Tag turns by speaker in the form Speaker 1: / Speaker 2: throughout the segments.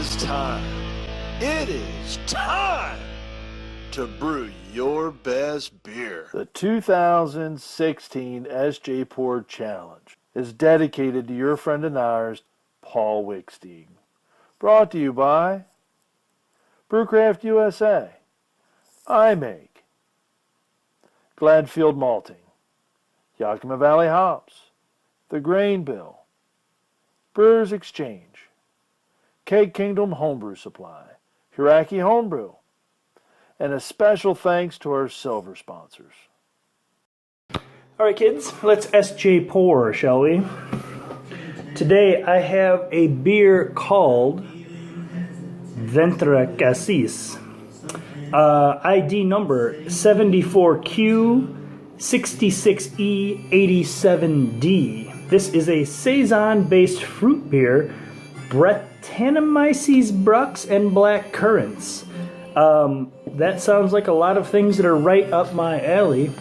Speaker 1: is time. It is time to brew your best beer.
Speaker 2: The 2016 SJPorr Challenge is dedicated to your friend and ours, Paul Wickstein. Brought to you by Brewcraft USA, iMake, Gladfield Malting, Yakima Valley Hops, The Grain Bill, Brewers Exchange, Keg Kingdom Homebrew Supply, Hiraki Homebrew, and a special thanks to our silver sponsors.
Speaker 3: All right, kids, let's SJPorr, shall we? Today I have a beer called 74Q-66E-87D. ID number 74Q-66E-87D. This is a Saison-based fruit beer, Brettanomyces brux and black currants. That sounds like a lot of things that are right up my alley.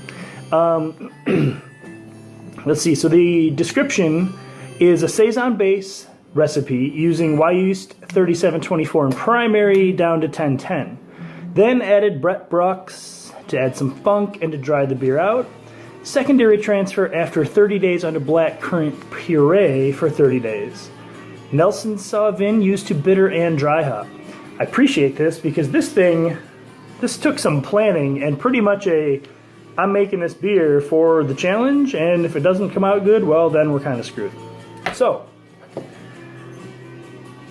Speaker 3: Let's see, so the description is a Saison-based recipe using Y yeast 3724 in primary down to 1010. Then added Brett Brux to add some funk and to dry the beer out. Secondary transfer after 30 days under black currant puree for 30 days. Nelson Sauvin used to bitter and dry hop. I appreciate this because this took some planning and pretty much I'm making this beer for the challenge, and if it doesn't come out good, well, then we're kind of screwed. So,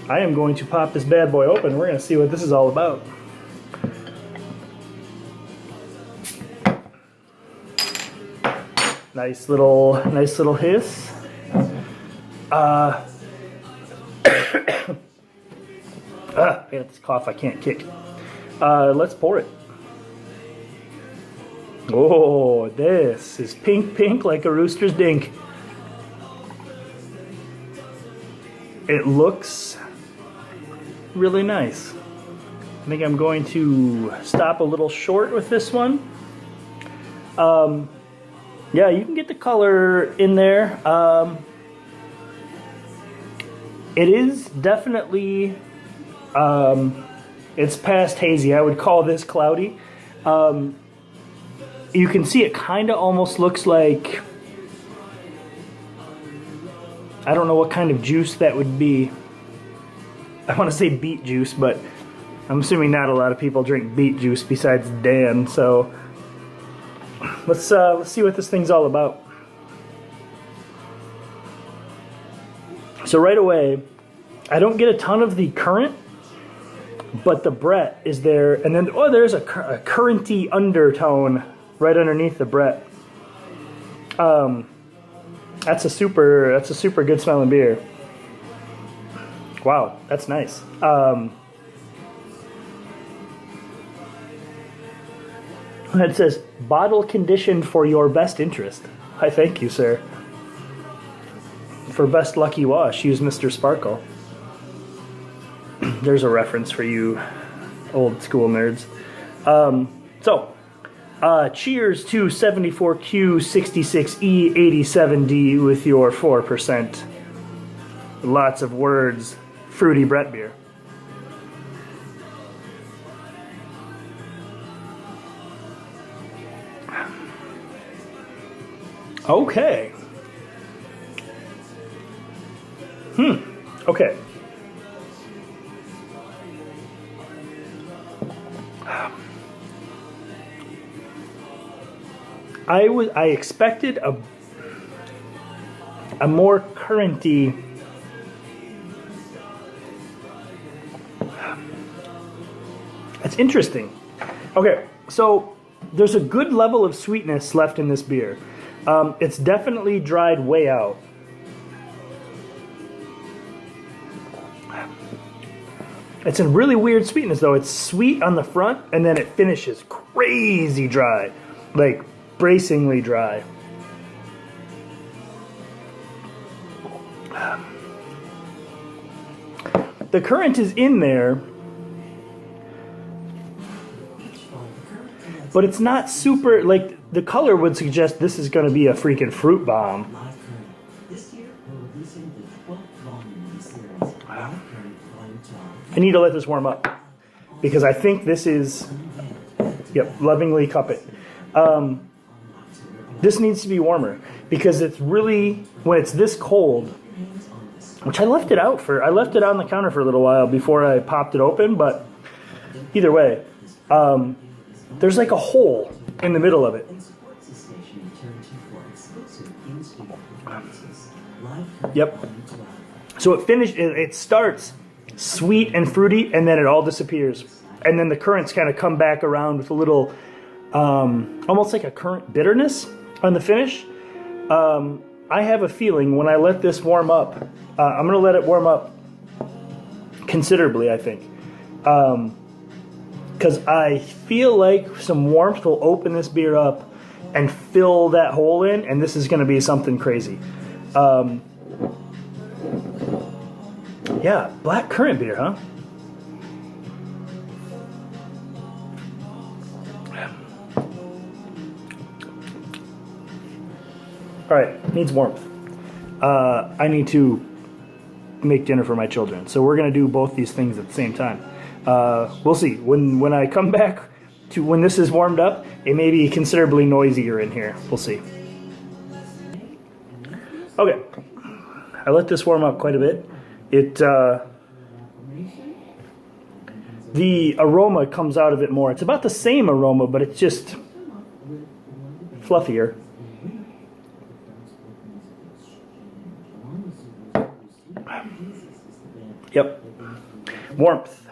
Speaker 3: I am going to pop this bad boy open. We're going to see what this is all about. Nice little hiss. I got this cough I can't kick. Let's pour it. Oh, this is pink like a rooster's dink. It looks really nice. I think I'm going to stop a little short with this one. Yeah, you can get the color in there. It is definitely, it's past hazy. I would call this cloudy. You can see it kind of almost looks like, I don't know what kind of juice that would be. I want to say beet juice, but I'm assuming not a lot of people drink beet juice besides Dan, so let's see what this thing's all about. So right away, I don't get a ton of the currant, but the Brett is there, and then there's a curranty undertone right underneath the Brett. That's a super good smelling beer. Wow, that's nice. It says bottle conditioned for your best interest. I thank you, sir. For best lucky wash, use Mr. Sparkle. There's a reference for you old school nerds. Cheers to 74Q-66E-87D with your 4%. Lots of words. Fruity Brett beer. Okay. Okay. I expected a more curranty. That's interesting. Okay, so there's a good level of sweetness left in this beer. It's definitely dried way out. It's a really weird sweetness, though. It's sweet on the front, and then it finishes crazy dry. Like, bracingly dry. The currant is in there, but it's not super, like, the color would suggest this is going to be a freaking fruit bomb. I need to let this warm up because I think this is, yep, lovingly cup it. This needs to be warmer because it's really, when it's this cold, which I left it out on the counter for a little while before I popped it open, but either way, there's like a hole in the middle of it. Yep. So it starts sweet and fruity, and then it all disappears. And then the currants kind of come back around with a little, almost like a currant bitterness on the finish. I have a feeling when I let this warm up, I'm going to let it warm up considerably, I think. Because I feel like some warmth will open this beer up and fill that hole in, and this is going to be something crazy. Yeah, black currant beer, huh? All right, needs warmth. I need to make dinner for my children, so we're gonna do both these things at the same time. We'll see. When I come back to when this is warmed up, it may be considerably noisier in here. We'll see. Okay, I let this warm up quite a bit. The aroma comes out of it more. It's about the same aroma, but it's just fluffier. Yep. Warmth.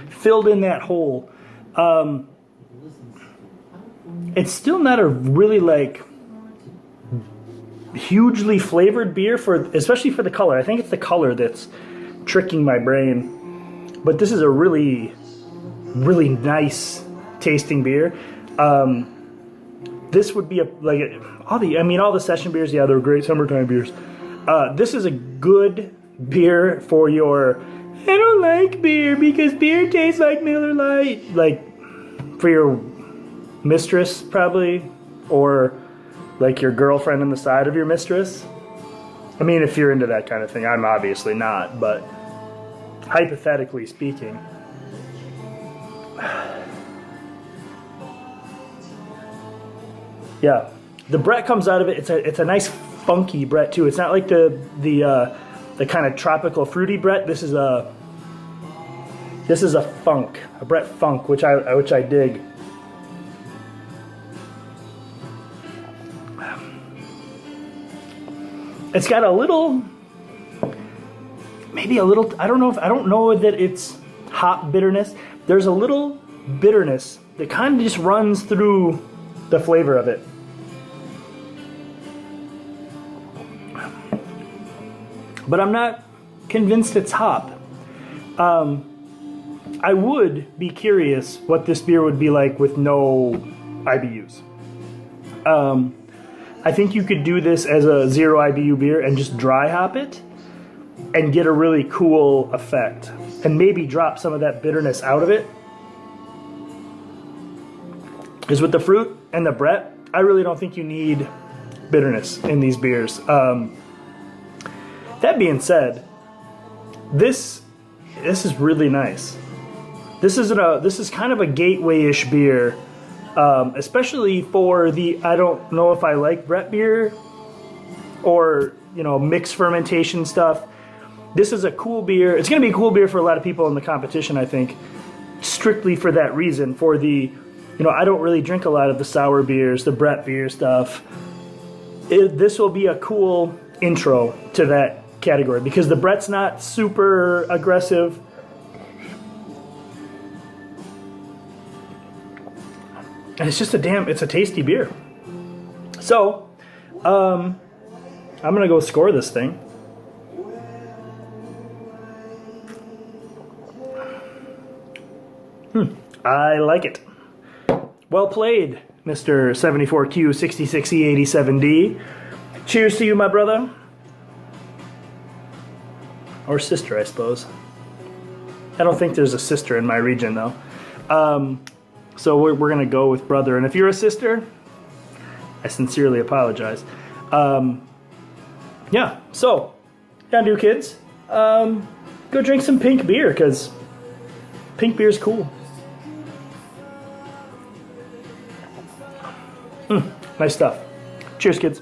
Speaker 3: Filled in that hole. It's still not a really like hugely flavored beer especially for the color. I think it's the color that's tricking my brain. But this is a really, really nice tasting beer. This would be all the session beers, yeah, they're great summertime beers. This is a good beer for your, I don't like beer because beer tastes like Miller Lite. Like for your mistress probably, or like your girlfriend on the side of your mistress. I mean, if you're into that kind of thing, I'm obviously not, but hypothetically speaking. Yeah, the Brett comes out of it. It's a nice funky Brett too. It's not like the kind of tropical fruity Brett. This is a funk, a Brett funk, which I dig. It's got a little, maybe a little. I don't know that it's hop bitterness. There's a little bitterness that kind of just runs through the flavor of it. But I'm not convinced it's hop. I would be curious what this beer would be like with no IBUs. I think you could do this as a 0 IBU beer and just dry hop it and get a really cool effect. And maybe drop some of that bitterness out of it. Because with the fruit and the Brett, I really don't think you need bitterness in these beers. That being said, this is really nice. This is kind of a gateway-ish beer, especially for the, I don't know if I like Brett beer or, mixed fermentation stuff. This is a cool beer. It's going to be a cool beer for a lot of people in the competition, I think, strictly for that reason. For the, I don't really drink a lot of the sour beers, the Brett beer stuff. This will be a cool intro to that category because the Brett's not super aggressive. And it's just it's a tasty beer. So, I'm going to go score this thing. I like it. Well played, Mr. 74Q-66E-87D. Cheers to you, my brother. Or sister, I suppose. I don't think there's a sister in my region, though. So we're going to go with brother. And if you're a sister, I sincerely apologize. Yeah, so gotta do, kids. Go drink some pink beer, because pink beer is cool. Nice stuff. Cheers, kids.